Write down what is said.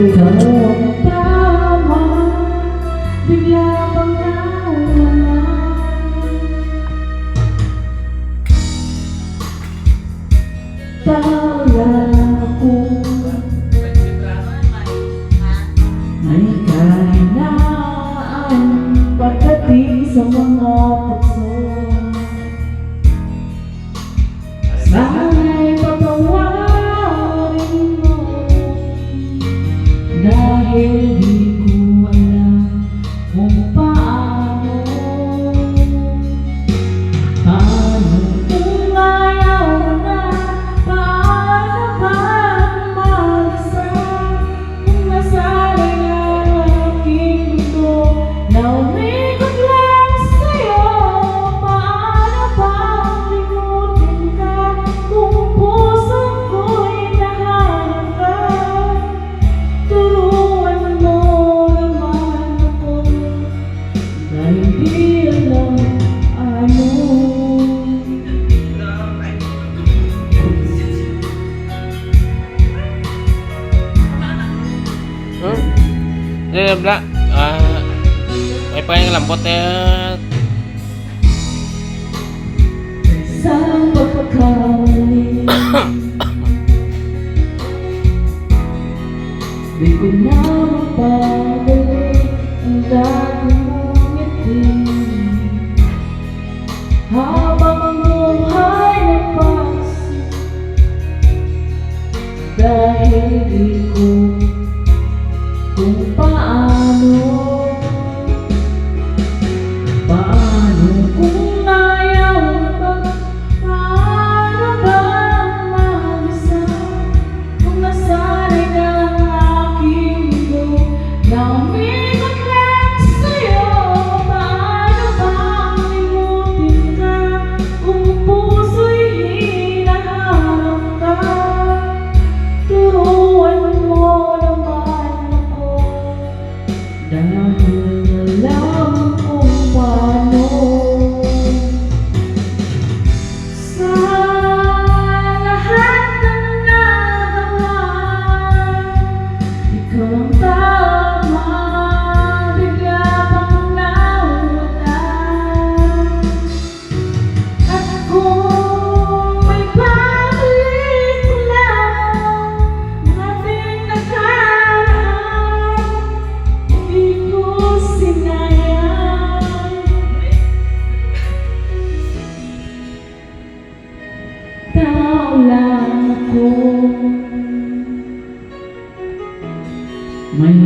Ikaw ang tama, bigla bang nawala. Para akong may kahinaan pagdating sa mga tukso. Sana'y patawarin mo dahil di ko alam kung paano. Paano kung ayaw mo na? Paano ba mag-isa? Kung nasanay ang aking mundo na umikot lang sa'yo. Paano ba limutin ka kung puso ko'y nahanap ka? Turuan mo naman ako dahil di alam ano. Bla, may pagkain lambot Sa pagkakamali di ko na mapabalik ang dati mong ngiti. Habang ang buhay nagpasok dahil di ko kung paano. Paano kung ayaw ba? Paano ba mag-isa? Kung nasanay na ang aking mundo na umikot lang sa'yo. Paano ba limutin ka kung puso'y hinahanap ka? Turuan mo naman ako dahil alam kung paano. Sa lahat ng nagawa, ikaw ang tama, bigla bang nawala. At kung may babalik lang ang ating nakaraan, di ko sinayang. Tao lang ako. May